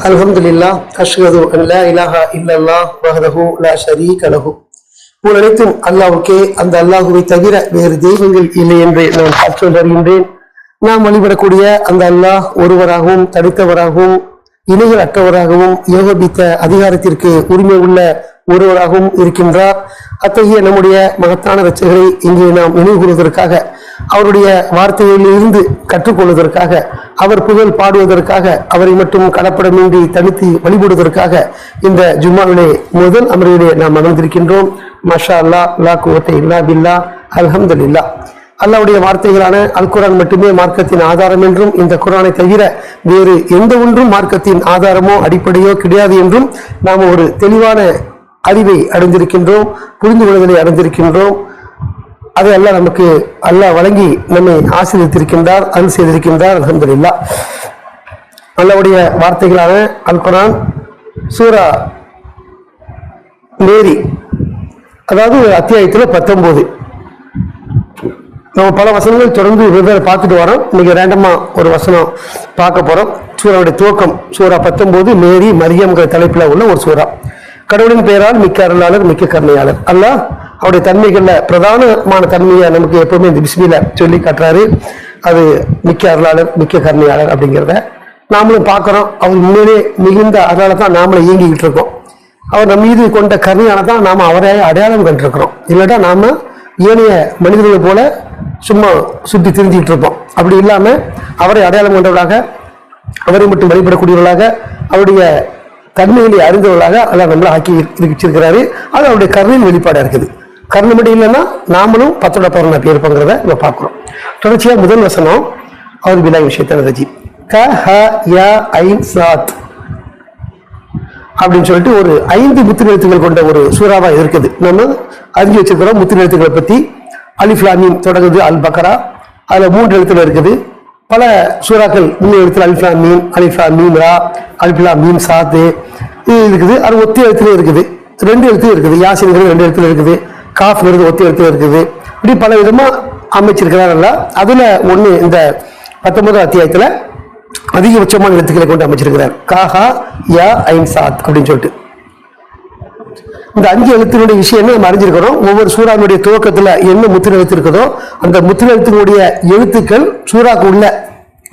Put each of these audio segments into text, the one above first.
அல்ஹம்துலில்லாஹ் அஷ்ஹது அன் லா இலாஹா இல்லல்லாஹ் வஹ்தஹு லா ஷரீக லஹு. அனைத்தும் அல்லாஹ்வுக்கே, அந்த அல்லாஹ்வை தவிர வேறு தெய்வங்கள் இல்லை என்று நான் சாட்சி வருகின்றேன். நாம் வழிபடக்கூடிய அந்த அல்லாஹ் ஒருவராகவும் தடுத்தவராகவும் இணைகள் அற்றவராகவும் ஏகோபித்த அதிகாரத்திற்கு உரிமை உள்ள ஒருவராகவும் இருக்கின்றார். அத்தகைய நம்முடைய மகத்தான இரட்சகரை இங்கே நாம் நினைவு கூறுவதற்காக, அவருடைய வார்த்தைகளில் இருந்து கற்றுக்கொள்வதற்காக, அவர் புகழ் பாடுவதற்காக, அவரை மட்டும் கலப்படமின்றி தனித்து வழிபடுவதற்காக இந்த ஜும்மாவிலே முதல் அமர்விலே நாம் அமர்ந்திருக்கின்றோம். மஷா அல்லா, லா குவத்தை இல்லா பில்லா, அல்ஹம்துலில்லாஹ். அல்லாஹ்வுடைய வார்த்தைகளான அல் குர்ஆன் மட்டுமே மார்க்கத்தின் ஆதாரம் என்றும், இந்த குர்ஆனை தவிர வேறு எந்த ஒன்றும் மார்க்கத்தின் ஆதாரமோ அடிப்படையோ கிடையாது என்றும் நாம் ஒரு தெளிவான அறிவை அடைந்திருக்கின்றோம், புரிந்து கொள்வதை அடைந்திருக்கின்றோம். அதை அல்லாஹ் நமக்கு அல்லாஹ் வழங்கி நம்மை ஆசீர்வதித்திருக்கின்றார், அருள் செய்திருக்கின்றார். அல்ஹம்துலில்லாஹ். அல்லாஹ்வுடைய வார்த்தைகளான அல் குர்ஆன் சூரா மேரி, அதாவது அத்தியாயத்தில் 19. நம்ம பல வசனங்கள் தொடர்ந்து வெவ்வேறு பார்த்துட்டு வரோம். இன்னைக்கு ரேண்டமா ஒரு வசனம் பார்க்க போறோம். சூராவுடைய துவக்கம் சூரா 19 மேரி மரியம்ங்கிற தலைப்பில் உள்ள ஒரு சூரா. கடவுளின் பெயரால் மிக்க அருளாளர், மிக்க கருணையாளர். அல்லாஹ் அவருடைய தன்மைகள்ல பிரதானமான தன்மையை நமக்கு எப்பவுமே இந்த பிஸ்மில சொல்லி காட்டுறாரு. அது மிக்க அருளாளர், மிக்க கருணையாளர் அப்படிங்கிறத நாமளும் பார்க்கிறோம். அவர் முன்னே மிகுந்த அருளால தான் நாமளும் இயங்கிக்கிட்டு இருக்கோம். அவர் நம் மீது கொண்ட கருணையால தான் நாம அவரை அடையாளம் கண்டிருக்கிறோம். இல்லாட்டா நாம ஏனைய மனிதர்களை போல சும்மா சுற்றி திரிஞ்சிட்டு இருப்போம். அப்படி இல்லாம அவரை அடையாளம் கொண்டவர்களாக, அவரை மட்டும் வழிபடக்கூடியவர்களாக, அவருடைய தன்மைகளை அறிந்தவர்களாக அல்ல நம்மளை ஆக்கி வச்சிருக்கிறாரு. அது அவருடைய கருணையின் வெளிப்பாடா இருக்குது. கருணை மட்டும் இல்லைன்னா நாமளும் 10 பௌர்ணமி இருப்போங்கிறத நம்ம பார்க்கிறோம். தொடர்ச்சியா முதல் வசனம் அவர் பிலாய் விஷயத்தான ரஜி க ஹ ய ஐன் சாத் அப்படின்னு சொல்லிட்டு ஒரு 5 முத்திரை எழுத்துக்கள் கொண்ட ஒரு சூறாவா இருக்குது. நம்ம அறிஞ்சு வச்சிருக்கிறோம் முத்திரை எழுத்துக்களை பத்தி. அலிஃப் லாம் மீம் தொடங்குது அல் பக்ரா, அதுல 3 எழுத்துல இருக்குது. பல சூறாக்கள் 3 எழுத்துல அலிஃப் லாம் மீம், அலிஃப் லாம் மீம் ரா, அலிஃப் லாம் மீம் சாத்து இது இருக்குது. அது ஒத்த எழுத்துல இருக்குது, 2 எழுத்துல இருக்குது. யாசின்கிறது 2 எழுத்துல இருக்குது, காஃப்ங்கிறது ஒத்த எழுத்துல இருக்குது. இப்படி பல விதமா அமைச்சிருக்கிறார்கள். அதுல ஒண்ணு இந்த 19 அத்தியாயத்துல அதிகபட்சமான எழுத்துக்களை கொண்டு அமைச்சிருக்கிறார். காஹா யா ஐன் சாத் அப்படின்னு சொல்லிட்டு இந்த 5 எழுத்தினுடைய விஷயம் நம்ம அறிஞ்சிருக்கிறோம். ஒவ்வொரு சூறாவுடைய துவக்கத்துல என்ன முத்திரை எழுத்து இருக்குதோ அந்த முத்திரை எழுத்தினுடைய எழுத்துக்கள் சூறாக்கு உள்ள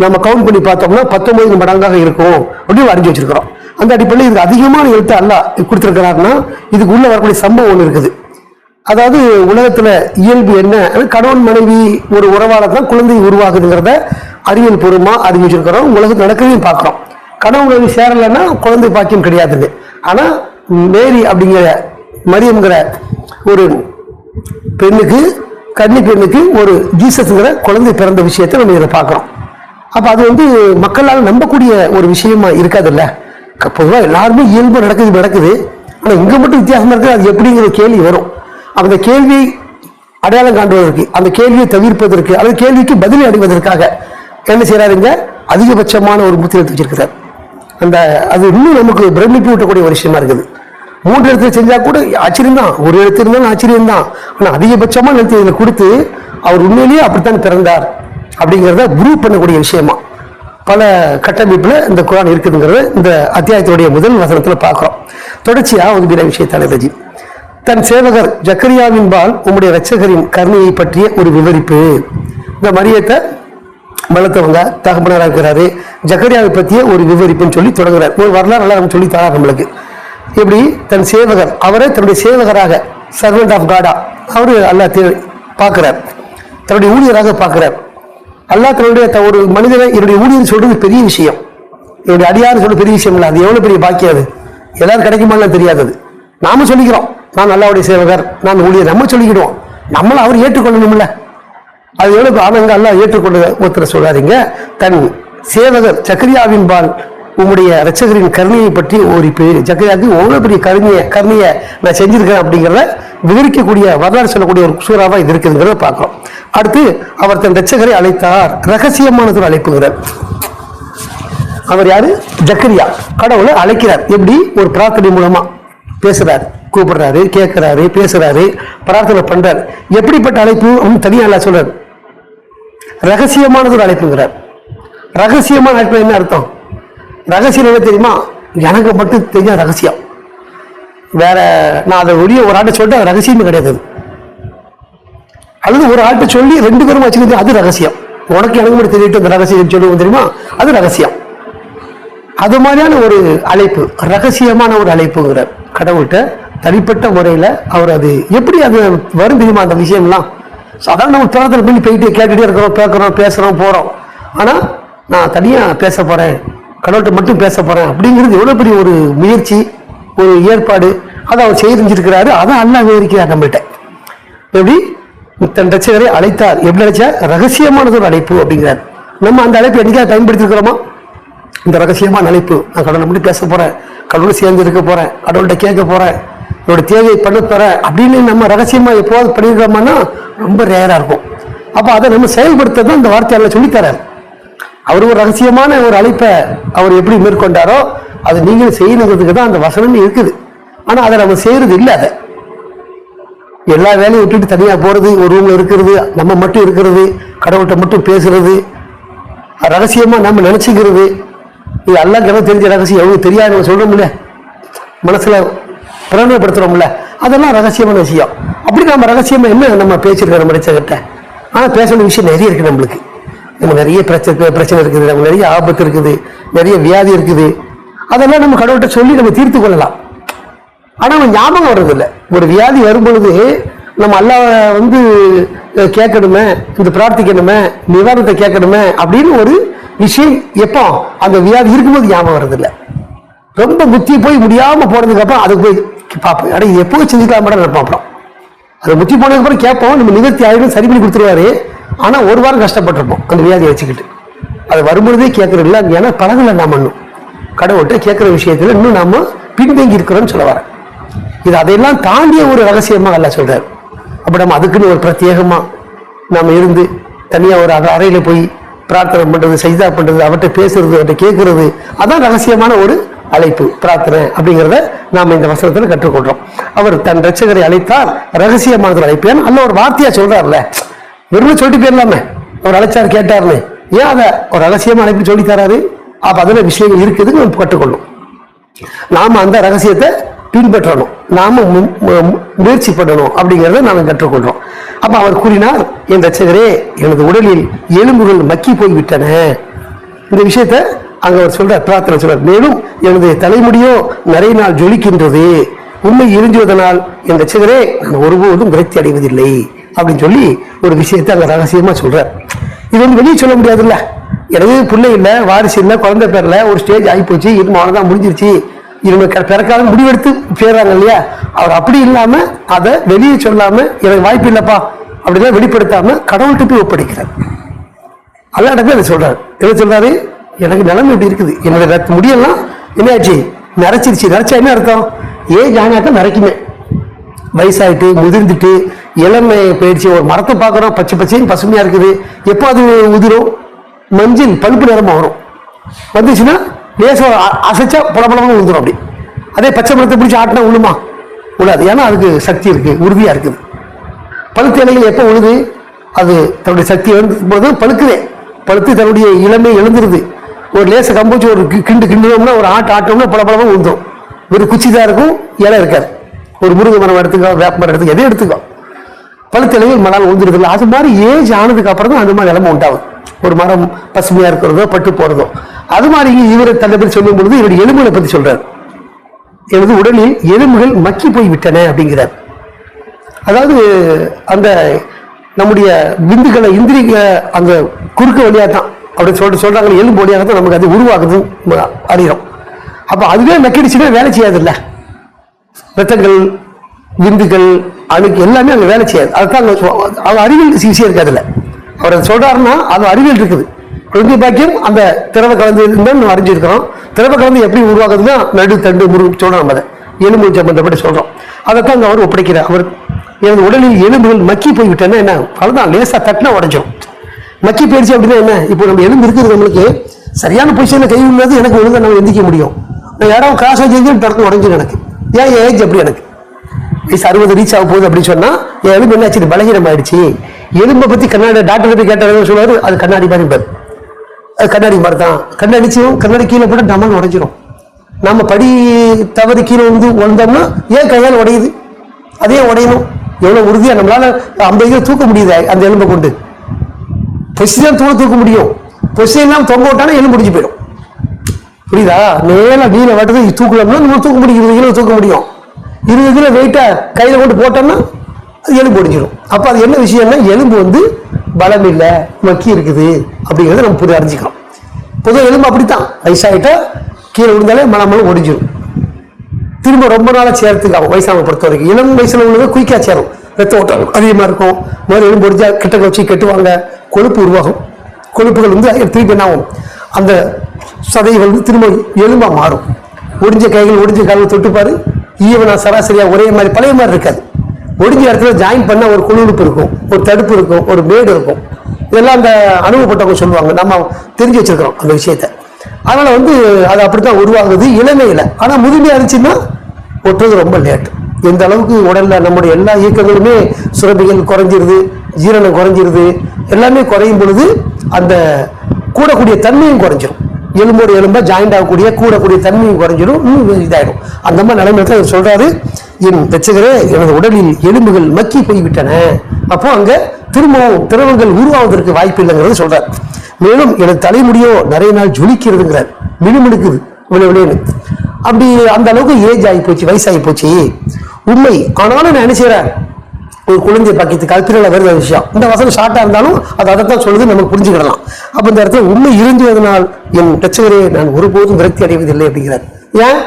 நம்ம கவுண்ட் பண்ணி பார்த்தோம்னா 19 மடங்காக இருக்கும் அப்படின்னு அறிஞ்சு வச்சிருக்கிறோம். அந்த அடிப்படையில் இதுக்கு அதிகமான எழுத்து அல்லாஹ் கொடுத்திருக்கிறாருன்னா இதுக்கு உள்ள வரக்கூடிய சம்பவம் ஒன்று இருக்குது. அதாவது உலகத்துல இயல்பு என்ன, கணவன் மனைவி ஒரு உறவால தான் குழந்தை உருவாகுதுங்கிறத அறிவியல் பூர்வமா அறிஞ்சு வச்சிருக்கிறோம். உலகத்தில் நடக்கிறதையும் பார்க்கிறோம். கணவன் மனைவி சேரலைன்னா குழந்தை பாக்கியம் கிடையாதுன்னு. ஆனா மேரி அப்படிங்கிற மரியம்ங்கிற ஒரு பெண்ணுக்கு, கன்னி பெண்ணுக்கு ஒரு ஜீசஸ்ங்கிற குழந்தை பிறந்த விஷயத்தை நம்ம இதை பார்க்கிறோம். அப்ப அது மக்களால் நம்பக்கூடிய ஒரு விஷயமா இருக்காதுல்ல. பொதுவாக எல்லாருமே இயல்பு நடக்குது. ஆனா இங்க மட்டும் வித்தியாசமா இருக்குது. அது எப்படிங்கிற கேள்வி வரும். அந்த கேள்வியை அடையாளம் காண்பதற்கு, அந்த கேள்வியை தவிர்ப்பதற்கு, அல்லது கேள்விக்கு பதிலை அடைவதற்காக என்ன செய்யறாருங்க, அதிகபட்சமான ஒரு முத்திரை வச்சிருக்கிறார். அது இன்னும் நமக்கு பிரமிப்பு ஊட்டக்கூடிய ஒரு விஷயமா இருக்குது. 3 எழுத்து செஞ்சா கூட ஆச்சரியம் தான், ஒரு எழுத்து இருந்தாலும் ஆச்சரியம் தான். ஆனா அதிகபட்சமான எழுத்து இதில் கொடுத்து அவர் உண்மையிலேயே அப்படித்தான் பிறந்தார் அப்படிங்கிறத ப்ரூவ் பண்ணக்கூடிய விஷயமா பல கட்டமைப்புல இந்த குர்ஆன் இருக்குதுங்கிறத இந்த அத்தியாயத்தினுடைய முதல் வசனத்துல பார்க்கிறோம். தொடர்ச்சியா ஒரு பிற விஷயத்தான ரஜி தன் சேவகர் ஜக்கரியாவின்பால் உம்முடைய இரட்சகரின் கருணையை பற்றிய ஒரு விவரிப்பு. இந்த மரியத்தை வளர்த்தவங்க தகப்பனாரா இருக்கிறாரு, ஜக்கரியாவை பற்றிய ஒரு விவரிப்புன்னு சொல்லி தொடங்குறார். ஒரு வரலாறு நல்லா நம்ம சொல்லி தரார் நம்மளுக்கு. எப்படி தன் சேவகர், அவரை தன்னுடைய சேவகராக, சர்வெண்ட் ஆஃப் காடா அவரு அல்லாஹ் பார்க்கிறார், தன்னுடைய ஊழியராக பார்க்கிறார். அல்லாஹ் தன்னுடைய ஒரு மனிதனை என்னுடைய ஊழியர் சொல்றது பெரிய விஷயம், என்னுடைய அடியார் சொல்றது பெரிய விஷயம் இல்லை. அது எவ்வளவு பெரிய பாக்கியம். அது எல்லாரும் கிடைக்குமான்னு தெரியாதது. நாம சொல்லிக்கிறோம், நான் அல்லாஹ்வுடைய சேவகர், நான் ஊழியர், நம்ம சொல்லிக்கிடுவோம். நம்மளை அவர் ஏற்றுக்கொள்ளணும்ல. அது எவ்வளவு ஆனங்க அல்லாஹ் ஏற்றுக்கொள்ள ஒருத்தர் சொல்றாருங்க. தன் சேவகர் ஜக்கரியாவின்பால் உம்முடைய இரட்சகரின் கருணையை பற்றி ஒரு ஜக்கரியாவுக்கு எவ்வளவு பெரிய கருணையை நான் செஞ்சிருக்கிறேன் அப்படிங்கிறத விவரிக்கக்கூடிய வரலாறு சொல்லக்கூடிய ஒரு சூறாவா இது இருக்குதுங்கிறத பார்க்கிறோம். அடுத்து அவர் தன் இரட்சகரை அழைத்தார், ரகசியமானது அழைப்புகிறார். அவர் யாரு? ஜக்கரியா கடவுளை அழைக்கிறார். எப்படி? ஒரு பிரார்த்தனை மூலமா பேசுறாரு, கூப்பிடுறாரு, கேட்கிறாரு, பேசுறாரு, பிரார்த்தனை பண்றாரு. எப்படிப்பட்ட அழைப்பு தனியா அல்லாஹ் சொல்றாரு, ரகசியமானது அழைப்புங்கிறார். ரகசியமான அழைப்பு என்ன அர்த்தம்? ரகசியம் என்ன தெரியுமா? எனக்கு மட்டும் தெரிஞ்ச ரகசியம். வேற நான் அதை ஒளிய ஒரு ஆட்டை சொல்லிட்டு அது ரகசியமே கிடையாது. அல்லது ஒரு ஆட்டை சொல்லி 2 பேரும் வச்சுக்கிறது அது ரகசியம். உனக்கு எனக்கு மட்டும் தெரிவிட்டு அந்த ரகசியம் சொல்லுவோம் தெரியுமா, அது ரகசியம். அது மாதிரியான ஒரு அழைப்பு, ரகசியமான ஒரு அழைப்புங்கிற கடவுள்கிட்ட தனிப்பட்ட முறையில் அவர் அது எப்படி அது வரும் தெரியுமா அந்த விஷயம்லாம். சாதாரண நம்ம பிரார்த்தனை பண்ணி போயிட்டு கேட்டுகிட்டே இருக்கிறோம், கேட்குறோம், பேசுகிறோம், போகிறோம். ஆனால் நான் தனியாக பேச போகிறேன், கடவுள்கிட்ட மட்டும் பேச போகிறேன் அப்படிங்கிறது எவ்வளோ பெரிய ஒரு முயற்சி, ஒரு ஏற்பாடு. அதை அவர் செய்திருக்கிறாரு. அதை அல்லா விவரிக்கிறார் நம்மள்கிட்ட. எப்படி தன் ரட்சகரை அழைத்தார், எப்படி அழைச்சார், ரகசியமானது ஒரு அழைப்பு அப்படிங்கிறார். நம்ம அந்த அழைப்பு என்னைக்காவது பயன்படுத்திருக்கிறோமா? இந்த ரகசியமான அழைப்பு, நான் கடவுளை மட்டும் பேச போகிறேன், கடவுளை சேர்ந்து இருக்க போகிறேன், கடவுள்கிட்ட கேட்க போகிறேன், என்னோட தேவையை பண்ண போகிறேன் அப்படின்னு நம்ம ரகசியமாக எப்போது பண்ணியிருக்கோம்னா ரொம்ப ரேராக இருக்கும். அப்போ அதை நம்ம செயல்படுத்த தான் இந்த வார்த்தையாளர் சொல்லித்தரார். அவர் ஒரு ரகசியமான ஒரு அழைப்பை அவர் எப்படி மேற்கொண்டாரோ அதை நீங்களும் செய்யணுங்கிறதுக்கு தான் அந்த வசனம் இருக்குது. ஆனால் அதை நம்ம செய்யறது இல்லை. அதை எல்லா வேலையும் விட்டுட்டு தனியாக போகிறது, ஒரு ரூமில் இருக்கிறது, நம்ம மட்டும் இருக்கிறது, கடவுள்கிட்ட மட்டும் பேசுறது, ரகசியமாக நம்ம நினச்சிக்கிறது, இது எல்லாம் கிணறு தெரிஞ்ச ரகசியம் எவ்வளோ தெரியாது நம்ம சொல்கிறோம்ல, மனசில் பிரகடனப்படுத்துகிறோம்ல, அதெல்லாம் ரகசியமான விஷயம். அப்படி நம்ம ரகசியமாக என்ன நம்ம பேசியிருக்கோம் நம்ம நினைச்சகிட்ட. ஆனால் பேசணும் விஷயம் நிறைய இருக்குது. நம்மளுக்கு நம்ம நிறைய பிரச்சனை இருக்குது, நம்ம நிறைய ஆபத்து இருக்குது, நிறைய வியாதி இருக்குது. அதெல்லாம் நம்ம கடவுள்கிட்ட சொல்லி நம்ம தீர்த்து கொள்ளலாம். ஆனால் நம்ம ஞாபகம் வர்றதில்லை. ஒரு வியாதி வரும்பொழுது நம்ம அல்லாஹ் கேட்கணுமே, இந்த பிரார்த்திக்கணுமே, நிவாரணத்தை கேட்கணுமே அப்படின்னு ஒரு விஷயம் எப்போ அந்த வியாதி இருக்கும்போது ஞாபகம் வர்றதில்லை. ரொம்ப புத்தி போய் முடியாமல் போனதுக்கு அப்புறம் அதுக்கு போய் பார்ப்போம், அட இது எப்போ செஞ்சுக்கலாம் மேடம் நினைப்போம். அது முத்தி போனதுக்கு அப்புறம் கேட்போம், நம்ம நிவர்த்தி ஆகிடும், சரி பண்ணி கொடுத்துருவாரு. ஆனால் ஒரு வாரம் கஷ்டப்பட்டிருப்போம் அந்த வியாதியை வச்சுக்கிட்டு. அது வரும்பொழுதே கேட்கறது இல்லை, ஏன்னா பழகலை நாம் இன்னும் கடவுள்கிட்ட கேட்குற விஷயத்தில் இன்னும் நாம் பின்தங்கி இருக்கிறோம்னு சொல்ல வரேன். இது அதையெல்லாம் தாண்டிய ஒரு ரகசியமாக அல்ல சொல்றாரு. அப்போ நம்ம அதுக்குன்னு ஒரு பிரத்யேகமாக நாம் இருந்து தனியாக ஒரு அறையில் போய் பிரார்த்தனை பண்ணுறது, சஜிதா பண்ணுறது, அவர்கிட்ட பேசுறது, அவர்கிட்ட கேட்கறது, அதான் ரகசியமான ஒரு அழைப்பு, பிரார்த்தனை அப்படிங்கிறத நாம் இந்த வசனத்தில் கற்றுக்கொள்றோம். அவர் தன் ரட்சகரை அழைத்தார், ரகசியமானது அழைப்பு. ஏன்னா அல்ல ஒரு வார்த்தையா சொல்றாருல்ல, வெறும் சொல்லிட்டு போயிடலாமே, அவர் அழைச்சார் கேட்டார்னு. ஏன் அதை ஒரு ரகசியமா அழைப்பு சொல்லி தராரு? அப்ப அதுல விஷயங்கள் இருக்குதுன்னு நம்ம கற்றுக்கொள்ளும். நாம அந்த ரகசியத்தை பின்பற்றணும், நாம முயற்சி பண்ணணும் அப்படிங்கிறத நாம கற்றுக்கொள்றோம். அப்ப அவர் கூறினார், என் ரட்சகரே, எனது உடலில் எலும்புகள் மக்கி போய்விட்டன. இந்த விஷயத்த அங்க அவர் சொல்றார், பிரார்த்தனை சொல்றார். மேலும் எனது தலைமுடியோ நிறைய நாள் ஜொலிக்கின்றது, உண்மை எரிஞ்சுவதனால் என் ரட்சகரே, நான் ஒருபோதும் விரக்தி அடைவதில்லை அப்படின்னு சொல்லி ஒரு விஷயத்தை அங்க ரகசியமா சொல்றார். இது வந்து வெளியே சொல்ல முடியாதுல்ல. எனக்கு பிள்ளை இல்லை, வாரிசு இல்லை, குழந்தை பேர்ல, ஒரு ஸ்டேஜ் ஆகி போச்சு, இது அவ்வளவுதான் முடிஞ்சிருச்சு, இவங்க பிறக்காத முடிவெடுத்து பேராங்க இல்லையா. அவர் அப்படி இல்லாம அதை வெளியே சொல்லாம, எனக்கு வாய்ப்பு இல்லப்பா அப்படிலாம் வெளிப்படுத்தாம கடவுள்கிட்ட போய் ஒப்படைக்கிறார். அல்லா இடத்துல அதை சொல்றாரு. என்ன சொல்றாரு? எனக்கு நிலைமை இப்படி இருக்குது, என்னோட முடியெல்லாம் என்னாச்சு, நரைச்சிருச்சு. நரைச்சா என்ன அர்த்தம்? ஏன் ஜானாக்க நரைக்குமே, வயசாயிட்டு முதிர்ந்துட்டு இளமை போயிடுச்சு. ஒரு மரத்தை பார்க்குறோம், பச்சை பச்சையும் பசுமையா இருக்குது, எப்போ அது உதிரும்? மஞ்சள் பழுப்பு நிறமா வரும், வந்துச்சுன்னா லேசம் அசைச்சா புலப்பலமாக உழுந்துடும். அப்படி அதே பச்சை மரத்தை பிடிச்சி ஆட்டினா உழுமா? உழாது. ஏன்னா அதுக்கு சக்தி இருக்கு, உறுதியா இருக்குது. பழுத்த இலைகள் எப்போ உழுது? அது தன்னுடைய சக்தி போது பழுக்குதே, பழுத்து தன்னுடைய இளமை எழுந்துருது. ஒரு லேச கம்பூச்சி ஒரு கிண்டுனோம்னா, ஒரு ஆட்டோம்னா பலபலமாக உழுந்துடும். ஒரு குச்சி தான் இருக்கும், இலை இருக்காது. ஒரு முருங்கை மரம் எடுத்துக்கோ, வேப்ப மரம் எடுத்துக்கோ, எதையும் எடுத்துக்கோ, பழுத்த இலைகள் மணால் உழுந்துருது இல்லை. அது மாதிரி ஏஜ் ஆனதுக்கு அப்புறம் தான் அந்த மாதிரி நிலைமை உண்டாகும். ஒரு மரம் பசுமையா இருக்கிறதோ பட்டு போறதோ அது மாதிரி. இவரை தன்னை பற்றி சொல்லும் பொழுது இவருடைய எலும்புகளை பற்றி சொல்றார். எனது உடலில் எலும்புகள் மக்கி போய் விட்டன அப்படிங்கிறார். அதாவது அந்த நம்முடைய விந்துகளை இந்திரிய அந்த குறுக்கு வழியா தான் அப்படி சொல்றாங்க, எலும்பு வழியாக தான் நமக்கு அது உருவாகுது அறிகிறோம். அப்ப அதுவே நக்கிடுச்சுன்னா வேலை செய்யாது இல்லை. ரத்தங்கள், விந்துகள், அணுக்கு எல்லாமே அங்கே வேலை செய்யாது. அதுதான் அவங்க அறிவியல் சிகிச்சை இருக்காது இல்லை. அவர் அதை சொல்றாருன்னா அது அறிவியல் இருக்குது. குழந்தை பாக்கியம் அந்த திரவ கலந்து நம்ம அறிஞ்சிருக்கிறோம். திரவ கலந்து எப்படி உருவாக்குதுன்னா நடு தண்டு முருகு சொல்றோம், நம்ம அதை எலும்பு சம்பந்தப்பட்டு சொல்றோம். அதைத்தான் அங்கே அவர் ஒப்படைக்கிறார். அவர் எனது உடலில் எலும்புகள் மக்கி போய்விட்டேன்னா என்ன, அவ்வளோதான், லேசா தட்டினா உடஞ்சிடும். மக்கி போயிடுச்சு அப்படின்னா என்ன? இப்போ நம்ம எலும்பு இருக்குது, நம்மளுக்கு சரியான பொசிஷன்ல கை உள்ளது, எனக்கு ஒழுங்கா நம்ம எந்திக்க முடியும். நான் இடம் கிராஸ் ஆகி டக்கு உடஞ்சிடும் எனக்கு. ஏன் ஏஜ் அப்படி, எனக்கு வயசு 60 ரீச் ஆக போகுது அப்படின்னு சொன்னா என் எலும்பு என்னாச்சு, பலகீனம் ஆயிடுச்சு. எலும்பை பத்தி கண்ணாடி டாக்டர் போய் கேட்டாரு, சொல்லுவாரு அது கண்ணாடி மாதிரி பாரு, அது கண்ணாடி மாதிரி தான். கண்ணாடிச்சும் கண்ணாடி கீழே போட்டு டமால் உடைஞ்சிரும். நம்ம படி தவறி கீழே வந்து உழந்தோம்னா ஏன் கையால் உடையுது? அதே உடையணும். எவ்வளவு உறுதியா நம்மளால 50 கிலோ தூக்க முடியுது அந்த எலும்பை கொண்டு. பொசிதான் தூக்க முடியும். பொசிதான் தொங்க விட்டாலும் எலும்பு முடிஞ்சு போயிடும். புரியுதா? நேர நீல வட்டது தூக்கலாம்னா நம்ம தூக்க முடியும். 20 கிலோ தூக்க முடியும். 20 கிலோ வெயிட்டா கையில கொண்டு போட்டோம்னா அது எலும்பு ஒடிஞ்சிடும். அப்ப அது என்ன விஷயம்னா எலும்பு வந்து பலம் இல்லை, மக்கி இருக்குது அப்படிங்கிறத நம்ம புரிய அறிஞ்சிக்கிறோம். பொதுவாக எலும்பு அப்படித்தான், வயசாகிட்டா கீழே விழுந்தாலே மனம் ஒடிஞ்சிடும். திரும்ப ரொம்ப நாளாக சேர்த்துக்கு ஆகும். வயசாக பொறுத்த வரைக்கும் இளம் வயசுல உள்ளது குயிக்கா சேரும். ரத்த ஓட்டம் அதிகமாக இருக்கும். முதல்ல எலும்பு ஒடிஞ்சா கிட்ட வச்சு கெட்டுவாங்க. கொழுப்பு உருவாகும். கொழுப்புகள் வந்து திருப்பி என்ன ஆகும்? அந்த சதைகள் வந்து திரும்ப எலும்பா மாறும். ஒடிஞ்ச கைகள் ஒடிஞ்ச கால்கள் தொட்டுப்பாரு, ஈவனா சராசரியா ஒரே மாதிரி பழைய மாதிரி இருக்காது. ஒடிஞ்ச இடத்துல ஜாயின் பண்ண ஒரு குழுப்பு இருக்கும், ஒரு தடுப்பு இருக்கும், ஒரு மேடு இருக்கும். இதெல்லாம் அந்த அனுபவப்பட்டவங்க சொல்லுவாங்க. நம்ம தெரிஞ்சு வச்சிருக்கிறோம் அந்த விஷயத்த. அதனால வந்து அது அப்படித்தான் உருவாகுது இளமையில. ஆனா முதுமையா இருந்துச்சுன்னா ஒட்டுறது ரொம்ப லேட். எந்த அளவுக்கு உடல்ல நம்முடைய எல்லா இயக்கங்களுமே சுரப்பிகள் குறைஞ்சிருது, ஜீரணம் குறைஞ்சிருது, எல்லாமே குறையும் பொழுது அந்த கூடக்கூடிய தன்மையும் குறைஞ்சிரும். எலும்போடு எலும்பா ஜாயிண்ட் ஆகக்கூடிய கூடக்கூடிய தன்மையும் குறைஞ்சிடும், இன்னும் இதாயிடும். அந்த மாதிரி நிலைமையில அவர் சொல்றாரு, என் ரட்சகரே எனது உடலில் எலும்புகள் மக்கி போய்விட்டன. அப்போ அங்க திரும்பவும் திரவங்கள் உருவாவதற்கு வாய்ப்பு இல்லைங்கிறது சொல்றார். மேலும் எனது தலைமுடியோ நிறைய நாள் ஜொலிக்கிறதுங்கிறார், மினுமினுக்குது விளைவிலேன்னு. அப்படி அந்த அளவுக்கு ஏஜ் ஆகி போச்சு, வயசாகி போச்சு. உண்மை. ஆனாலும் நான் என்ன செய்யறேன், ஒரு குழந்தை பாக்கியத்துக்கு கல்பிரில வருத விஷயம். இந்த வசனம் ஷார்ட்டா இருந்தாலும் அது அதைத்தான் சொல்லுது, நமக்கு புரிஞ்சுக்கிடலாம். அப்ப இந்த இடத்துல உண்மை இருந்துவதனால் என் ரட்சகரே நான் ஒருபோதும் விரக்தி அடைவதில்லை அப்படிங்கிறார். ஏன்?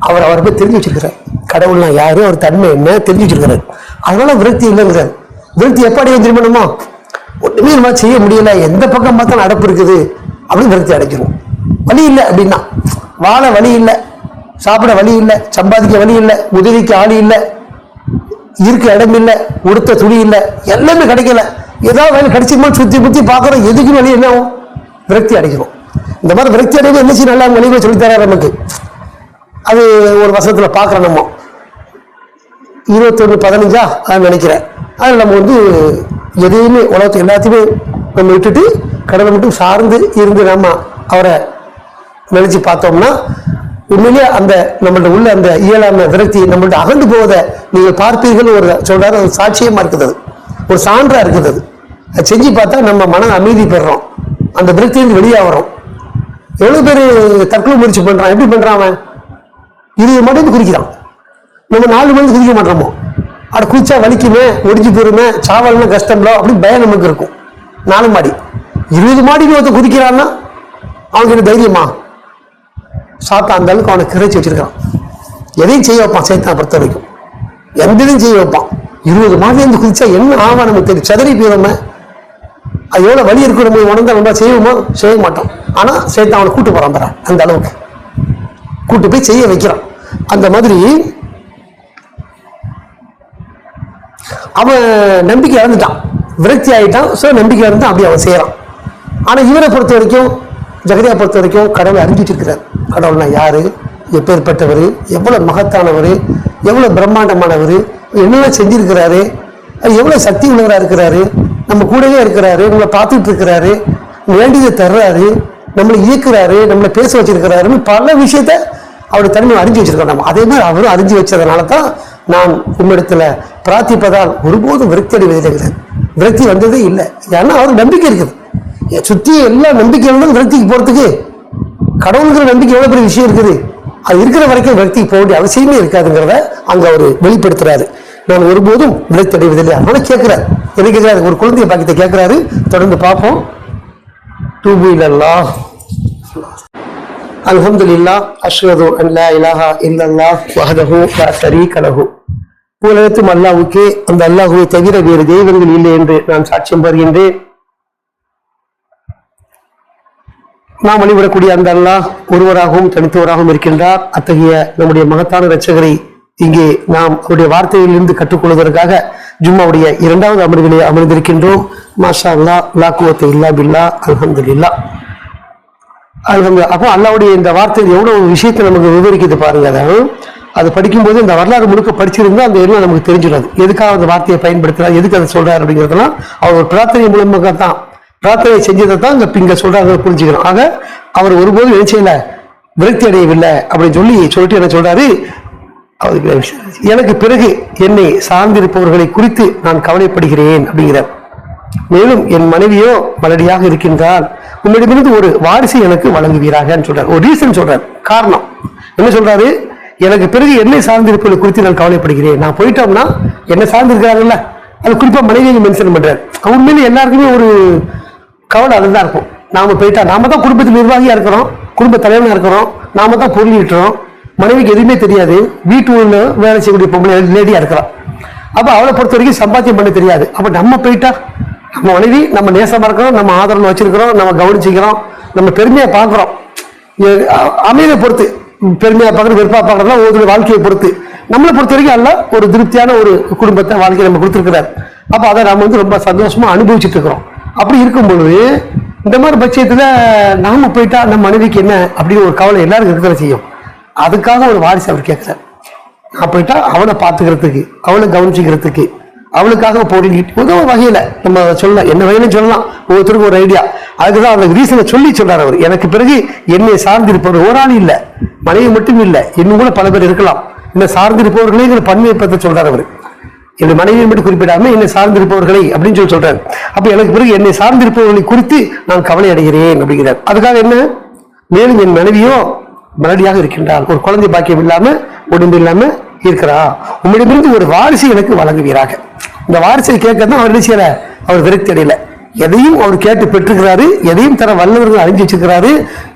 அவரை போய் தெரிஞ்சு வச்சிருக்கிறார். கடவுள்னா யாரு, அவர் தன்மை என்ன தெரிஞ்சு வச்சிருக்கிறார். அதனால விரக்தி இல்லைங்கிறார். விரக்தி எப்ப அடைய திரும்பணுமோ, ஒண்ணுமே நம்ம செய்ய முடியல, எந்த பக்கம் பார்த்தா அடப்பு இருக்குது அப்படின்னு விரக்தி அடைச்சிரும். வழி இல்லை அப்படின்னா, வாழ வழி இல்லை, சாப்பிட வழி இல்லை, சம்பாதிக்க வழி இல்லை, உதவிக்கு ஆளி இல்லை, இருக்க இடம் இல்லை, உடுத்த துணி இல்லை, எல்லாமே கிடைக்கல, ஏதாவது வேலை கிடைச்சிருமா சுத்தி புத்தி பார்க்கறோம், எதுக்கு வழி என்ன ஆகும்? விரக்தி அடைக்கிறோம். இந்த மாதிரி விரக்தி அடைவது என்ன செய்ய நல்லா வழிகளை சொல்லித்தர நமக்கு. அது ஒரு வருஷத்துல பார்க்குறோம். நம்ம 21-15 நினைக்கிறேன். அதில் நம்ம வந்து எதையுமே உலகத்தை எல்லாத்தையுமே நம்ம விட்டுட்டு கடலை மட்டும் சார்ந்து இருந்து நம்ம அவரை நினைச்சு பார்த்தோம்னா உண்மையிலே அந்த நம்மள்ட்ட உள்ள அந்த இயலாமை விரக்தி நம்மள்ட்ட அகண்டு போவதை நீங்கள் பார்ப்பீர்கள். ஒரு சொல்றாரு, ஒரு சாட்சியமா இருக்குது, ஒரு சான்றா இருக்குது. அதை செஞ்சு பார்த்தா நம்ம மன அமைதி பெறுறோம், அந்த விரக்தியிலிருந்து வெளியாகிறோம். எவ்வளவு பேர் தற்கொலை முயற்சி பண்றான்? எப்படி பண்றான்? அவன் 20 மணிக்கு குதிக்கிறான், நம்ம 4 மணிக்கு குதிக்க மாட்டோமோ. அதை குதிச்சா வலிக்குமே, ஒடிஞ்சு போயிருமே, சாவல்னா கஷ்டம்ல அப்படின்னு பயம் நமக்கு இருக்கும். 4 மாடி 20 மாடிக்கு ஒருத்த குதிக்கிறான்னா அவனுக்கு என்ன தைரியமா? சாத்தா அந்த அளவுக்கு அவனை கிரைச்சி வச்சிருக்கான். எதையும் செய்ய வைப்பான் சேத்தான் பொறுத்த வரைக்கும், எந்த இதையும் செய்ய வைப்பான். 20 மாடி இருந்து குதிச்சா என்ன ஆவா நமக்கு தெரியும், சதறி போயிடுமே. அது எவ்வளவு வலி இருக்கு, நம்ம உணர்ந்தா நம்ம செய்வோமோ? செய்ய மாட்டோம். ஆனா சேத்தான் அவனை கூட்டு போறான் பாரு, அந்த அளவுக்கு கூட்டு போய் செய்ய வைக்கிறான். அந்த மாதிரி அவன் நம்பிக்கை இழந்துட்டான், விரக்தி ஆகிட்டான். ஸோ நம்பிக்கை இழந்து அப்படி அவன் செய்யறான். ஆனா இவரை பொறுத்த வரைக்கும், ஜெகரியா பொறுத்த வரைக்கும் கடவுளை அறிஞ்சிட்டு இருக்கிறார். கடவுள்னா யாரு, எப்பேற்பட்டவர், எவ்வளவு மகத்தானவர், எவ்வளவு பிரம்மாண்டமானவர், என்னென்ன செஞ்சிருக்கிறாரு, எவ்வளவு சக்தி உள்ளவராக இருக்கிறாரு, நம்ம கூடவே இருக்கிறாரு, நம்மளை பார்த்துட்டு இருக்கிறாரு, வேண்டியதை தர்றாரு, நம்மளை இயக்குறாரு, நம்மளை பேச வச்சிருக்கிறாருன்னு பல விஷயத்த அவருடைய தன்மை அறிஞ்சு வச்சிருக்கோம். நம்ம அதே மாதிரி அவரும் அறிஞ்சு வச்சதுனால தான் நான் உம்மிடத்துல பிரார்த்திப்பதால் ஒருபோதும் விரக்தி அடைவதில்லை. விரக்தி வந்ததே இல்லை. ஏன்னா அவருக்கு நம்பிக்கை இருக்குது. சுற்றி எல்லா நம்பிக்கைகளும் விரக்திக்கு போறதுக்கு கடவுளுங்கிற நம்பிக்கை எவ்வளவு பெரிய விஷயம் இருக்குது. அது இருக்கிற வரைக்கும் விரக்திக்கு போக வேண்டிய அவசியமே இருக்காதுங்கிறத அங்க அவர் வெளிப்படுத்துறாரு. நான் ஒருபோதும் விரக்தி அடைவதில்லை. அதனால கேட்கிறாரு, என்ன கேட்கிறாரு? ஒரு குழந்தைய பாக்கியத்தை கேட்கிறாரு. தொடர்ந்து பார்ப்போம். தூபு இலல்லாஹ், அல்ஹம்துலில்லாஹ், அஷ்ஹது அன் லா இலாஹா இல்லல்லாஹ் வஹ்தஹு லா ஷரீக லஹு. உலகத்தும் அல்லாஹ்வுக்கே, அந்த அல்லாஹ்வை தவிர வேறு தெய்வங்கள் இல்லை என்று நான் சாட்சியம் பெறுகின்றேன். நாம் வழிபடக்கூடிய அந்த அல்லாஹ் ஒருவராகவும் தனித்தவராகவும் இருக்கின்றார். அத்தகைய நம்முடைய மகத்தான இரட்சகரை இங்கே நாம் அவருடைய வார்த்தையிலிருந்து கற்றுக்கொள்வதற்காக ஜும்மாவுடைய 2வது அமர்விலே அமர்ந்திருக்கின்றோம். மாஷா அல்லாஹ், லா குவத்த இல்லா பில்லா, அல்ஹம்துலில்லாஹ். அப்போ அல்லாஹ்வுடைய இந்த வார்த்தையில் எவ்வளவு விஷயத்தை நமக்கு விவரிக்குது பாருங்க. அது படிக்கும்போது இந்த வரலாறு முழுக்க படிச்சிருந்தா அந்த எல்லாம் நமக்கு தெரிஞ்சிடாது. எதுக்காக அந்த வார்த்தையை பயன்படுத்துறாரு, எதுக்கு அதை சொல்றாரு அப்படிங்கிறதெல்லாம் அவர் ஒரு பிரார்த்தனை மூலமாக தான், பிரார்த்தனை செஞ்சதை தான் இங்க சொல்றாங்க, புரிஞ்சுக்கிறோம். ஆக அவர் ஒருபோதும் என்ன செய்யல, விரக்தி அடையவில்லை அப்படின்னு சொல்லிட்டு என்ன சொல்றாரு, எனக்கு பிறகு என்னை சார்ந்திருப்பவர்களை குறித்து நான் கவலைப்படுகிறேன் அப்படிங்கிறார். மேலும் என் மனைவியோ மலடியாக இருக்கின்றால் உம்மிடமிருந்து ஒரு வாரிசை எனக்கு வழங்குவீராக சொல்றார். ஒரு ரீசன் சொல்றார், காரணம் என்ன சொல்றாரு, எனக்கு பிறகு என்னை சார்ந்திருப்பதை குறித்து நான் கவலைப்படுகிறேன். நான் போயிட்டோம்னா என்ன சார்ந்திருக்கிறாங்கல்ல, அது குறிப்பா மனைவியை மென்ஷன் பண்றாரு. உண்மையில எல்லாருக்குமே ஒரு கவலை அதுதான் இருக்கும். நாம போயிட்டா நாம தான் குடும்பத்தில் நிர்வாகியா இருக்கிறோம், குடும்ப தலைவனா இருக்கிறோம், நாம தான் பொருள் ஈட்டுறோம், மனைவிக்கு எதுவுமே தெரியாது, வீட்டுல வேலை செய்யக்கூடிய பொம்பளை லேடியா இருக்கிறான். அப்ப அவளை பொறுத்த வரைக்கும் சம்பாத்தியம் பண்ண தெரியாது. அப்ப நம்ம போயிட்டா நம்ம மனைவி நம்ம நேசமா இருக்கிறோம், நம்ம ஆதரவு வச்சிருக்கிறோம், நம்ம கவனிச்சுக்கிறோம், நம்ம பெருமையா பாக்குறோம். அமைதியை பொறுத்து பெருமையா பார்க்கறது, வெறுப்பா பார்க்கறதுலாம் ஒரு வாழ்க்கையை பொறுத்து, நம்மளை பொறுத்த வரைக்கும் அல்ல ஒரு திருப்தியான ஒரு குடும்பத்தை வாழ்க்கையை நம்ம கொடுத்துருக்கிறார். அப்ப அதை நம்ம ரொம்ப சந்தோஷமா அனுபவிச்சுட்டு இருக்கிறோம். அப்படி இருக்கும் பொழுது இந்த மாதிரி பட்சத்துல நாம போயிட்டா நம்ம மனைவிக்கு என்ன அப்படின்னு ஒரு கவலை எல்லாருக்கும் இருக்கிற செய்யும். அதுக்காக ஒரு வாரிசு அவர் கேட்கிறார். நான் போயிட்டா அவனை பார்த்துக்கிறதுக்கு, அவளை கவனிச்சுக்கிறதுக்கு, அவளுக்காக போரிட்டு ஒரு வகையில நம்ம சொல்லலாம், என்ன வகையில சொல்லலாம், ஒவ்வொருத்தருக்கும் ஒரு ஐடியா. அதுக்குதான் அந்த ரீசனை சொல்றாரு அவர். எனக்கு பிறகு என்னை சார்ந்திருப்பவர் ஒரு ஆள் இல்ல, மனைவி மட்டும் இல்ல, இன்னும் கூட பல பேர் இருக்கலாம். என்ன சார்ந்திருப்பவர்களே பன்மையை பற்றி சொல்றாரு அவர். என் மனைவியை மட்டும் குறிப்பிடாம என்னை சார்ந்திருப்பவர்களை அப்படின்னு சொல்றாரு. அப்ப எனக்கு பிறகு என்னை சார்ந்திருப்பவர்களை குறித்து நான் கவலை அடைகிறேன் அப்படிங்கிறார். அதுக்காக என்ன, மேலும் என் மனைவியோ மலடியாக இருக்கின்றால், ஒரு குழந்தை பாக்கியம் இல்லாம உடம்பு இல்லாம இருக்கிறா, உம்மிடமிருந்து ஒரு வாரிசை எனக்கு வழங்குவீராக. இந்த வாரிசை கேட்கறதான் அவர் செய்யற, அவர் விரக்தி அடையல. எதையும் அவர் கேட்டு பெற்றுக்கிறாரு, எதையும் தர வல்லவர்கள் அறிஞ்சு வச்சிருக்கிறாரு.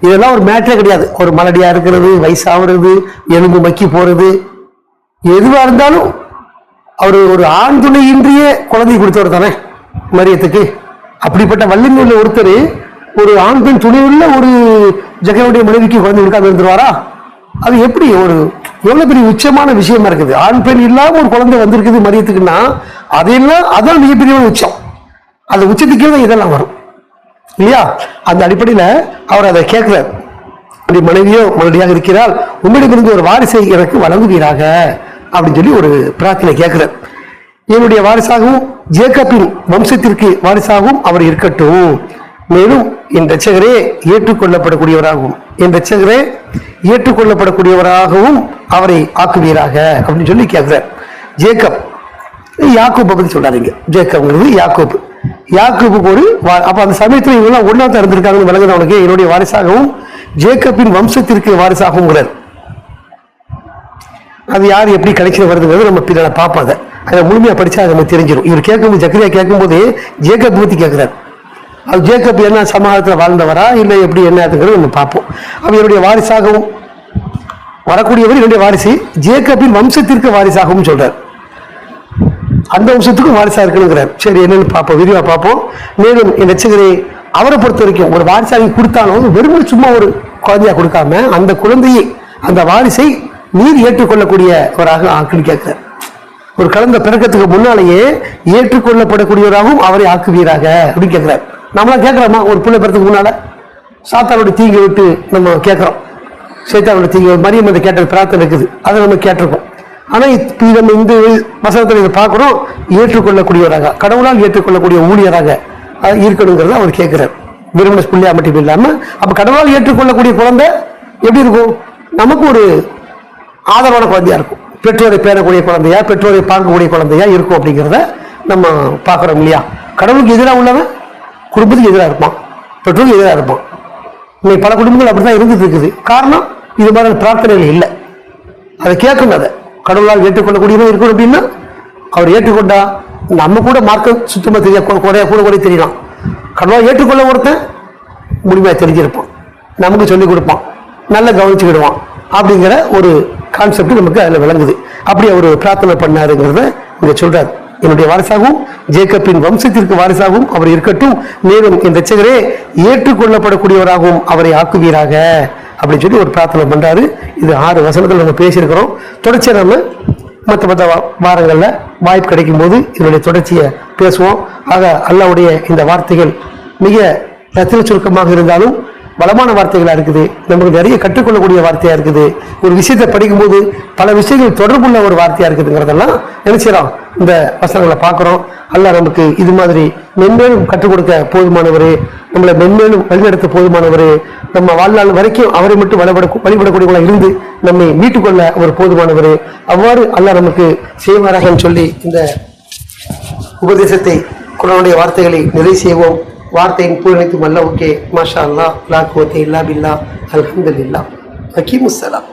இதெல்லாம் ஒரு மேட்டரே கிடையாது. ஒரு மலடியா இருக்கிறது, வயசாகிறது, எலும்பு மக்கி போறது, எதுவா இருந்தாலும் அவர் ஒரு ஆண் துணையின்றிய குழந்தை கொடுத்தவர் தானே மரியத்துக்கு. அப்படிப்பட்ட வல்லமையுள்ள ஒருத்தர் ஒரு ஆண் பெண் துணையுள்ள ஒரு ஜெகனுடைய மனைவிக்கு குழந்தை கொடுக்காம இருந்துருவாரா? அது எப்படி ஒரு எவ்வளவு பெரிய உச்சமான விஷயமா இருக்குது. ஆண் பெண் இல்லாம ஒரு குழந்தை வந்திருக்குது மரியத்துக்குன்னா அதெல்லாம் அதான் மிகப்பெரிய ஒரு உச்சம். அந்த உச்சத்துக்கே தான் இதெல்லாம் வரும் இல்லையா? அந்த அடிப்படையில அவர் அதை கேட்கிறார். அப்படி மனைவியோ மலடியாக இருக்கிறால் உம்மிடமிருந்து ஒரு வாரிசை எனக்கு வழங்குவீராக அப்படின்னு சொல்லி ஒரு பிரார்த்தனை கேட்கிறார். என்னுடைய வாரிசாகவும் ஜேக்கப்பின் வம்சத்திற்கு வாரிசாகவும் அவர் இருக்கட்டும், மேலும் என் ரட்சகரே ஏற்றுக்கொள்ளப்படக்கூடியவராகவும் ஏற்றுக்கொள்ளப்படக்கூடியவராகவும் அவரை ஆக்குவீராக அப்படின்னு சொல்லி கேட்கிறார். ஜேக்கப் யாக்கோபை பத்தி சொல்றாருங்க. ஜேக்கப்ங்கிறது யாக்கோபுக்கு ஒரு அப்ப அந்த சமயத்தில் இவங்கெல்லாம் ஒன்னா தான் இருந்திருக்காங்கன்னு விளங்குது அவனுக்கு. என்னுடைய வாரிசாகவும் ஜேக்கப்பின் வம்சத்திற்கு வாரிசாகவும், அது யார் எப்படி கிடைக்கிறது வருதுங்கிறது நம்ம பின்னால பார்ப்போம். அதை முழுமையா படிச்சா அது நம்ம தெரிஞ்சிடும். இவர் கேட்கும்போது ஜக்கரியா கேட்கும்போது ஜேக்கப் பத்தி கேட்கிறார். அது ஜேக்கப் என்ன சமாதானத்தில் வாழ்ந்தவரா இல்லை எப்படி என்னங்கிறது நம்ம பார்ப்போம். அவருடைய வாரிசாகவும் வரக்கூடியவர் என்னுடைய வாரிசு ஜேக்கப்பின் வம்சத்திற்கு வாரிசாகவும் சொல்றார். அந்த வம்சத்துக்கும் வாரிசா இருக்கணுங்கிறார். சரி, என்னன்னு பார்ப்போம், விரிவா பார்ப்போம். மேலும் என் ரட்சகரே அவரை பொறுத்த வரைக்கும் ஒரு வாரிசாக கொடுத்தாலும் வெறும் சும்மா ஒரு குழந்தையா கொடுக்காம அந்த குழந்தையை அந்த வாரிசை நீர் ஏற்றுக்கொள்ளக்கூடியவராக ஆக்குன்னு கேட்கிறார். ஒரு குழந்தை பிறக்கத்துக்கு முன்னாலேயே ஏற்றுக்கொள்ளப்படக்கூடியவராகவும் அவரை ஆக்குவீராக அப்படின்னு கேட்கிறார். நம்மளாம் கேட்கிறோமா? ஒரு பிள்ளை பிறத்துக்கு முன்னால சாத்தானோட தீங்கி விட்டு நம்ம கேட்கிறோம். சைத்தானோட தீங்கி மரியம் அதை கேட்ட பிரார்த்தனை இருக்குது, அதை நம்ம கேட்டிருக்கோம். ஆனா நம்ம இந்த வசனத்தில் இதை பார்க்கிறோம், ஏற்றுக்கொள்ளக்கூடியவராக கடவுளால் ஏற்றுக்கொள்ளக்கூடிய ஊழியராக இருக்கணுங்கிறத அவர் கேட்கிறார். விரும்பின பிள்ளையா மட்டும் இல்லாம அப்ப கடவுளால் ஏற்றுக்கொள்ளக்கூடிய குழந்தை எப்படி இருக்கும்? நமக்கு ஒரு ஆதரவான குழந்தையா இருக்கும், பெற்றோரை பேரக்கூடிய குழந்தையா, பெற்றோரை பார்க்கக்கூடிய குழந்தையா இருக்கும் அப்படிங்கிறத நம்ம பார்க்கிறோம் இல்லையா? கடவுளுக்கு எதிராக உள்ளவன் குடும்பத்துக்கு எதிராக இருப்பான், பெற்றோருக்கு எதிராக இருப்பான். இன்னைக்கு பல குடும்பங்கள் அப்படிதான் இருந்துட்டு இருக்குது. காரணம் இது மாதிரி பிரார்த்தனைகள் இல்லை. அதை கேட்கணும். அதை கடவுளால் ஏற்றுக்கொள்ளக்கூடியவன் இருக்கணும் அப்படின்னா அவர் ஏற்றுக்கொண்டா நம்ம கூட மார்க்க சுத்தமா தெரிய கூட தெரியலாம். கடவுளால் ஏற்றுக்கொள்ள ஒருத்தன் முழுமையா தெரிஞ்சிருப்பான், நமக்கு சொல்லிக் கொடுப்பான், நல்லா கவனிச்சுக்கிடுவான் அப்படிங்கிற ஒரு கான்செப்ட் நமக்கு அதுல விளங்குது. அப்படி அவர் பிரார்த்தனை பண்ணாருங்கிறத இங்க சொல்றாரு. என்னுடைய வாரிசாகவும் ஜேக்கப்பின் வம்சத்திற்கு வாரிசாகவும் அவர் இருக்கட்டும், மேலும் என் ரட்சகரே ஏற்றுக்கொள்ளப்படக்கூடியவராகவும் அவரை ஆக்குவீராக அப்படின்னு சொல்லி ஒரு பிரார்த்தனை பண்றாரு. இது 6 வசனத்தில் நம்ம பேசியிருக்கிறோம். தொடர்ச்சியா நம்ம மற்ற வாரங்கள்ல வாய்ப்பு கிடைக்கும் போது இதனுடைய தொடர்ச்சியை பேசுவோம். ஆக அல்லாஹ்வுடைய இந்த வார்த்தைகள் மிக ரத்தின சுருக்கமாக இருந்தாலும் பலமான வார்த்தைகளா இருக்குது. நமக்கு நிறைய கற்றுக்கொள்ளக்கூடிய வார்த்தையா இருக்குது. ஒரு விஷயத்தை படிக்கும்போது பல விஷயங்கள் தொடர்புள்ள ஒரு வார்த்தையா இருக்குதுங்கிறதெல்லாம் நினைச்சிடும். இந்த வசனங்களை பார்க்கிறோம். அல்லாஹ் நமக்கு இது மாதிரி மென்மேலும் கற்றுக் கொடுக்க போதுமானவர், நம்மளை மென்மேலும் வழிநடத்த போதுமானவர், நம்ம வாழ்நாள் வரைக்கும் அவரை மட்டும் வழிபடக்கூடியவங்களா இருந்து நம்மை மீட்டுக்கொள்ள அவர் போதுமானவர். அவ்வாறு அல்லாஹ் நமக்கு செய்வாராக சொல்லி இந்த உபதேசத்தை குர்ஆனுடைய வார்த்தைகளை நிறைவு செய்வோம். வார்த்தையின் பூரணித்தும் அல்லாஹ்வுக்கே. மாஷா அல்லாஹ், லா குவத்த இல்லா பில்லாஹ், அல்ஹம்துலில்லாஹ். ஹக்கீமுஸ்ஸலாம்.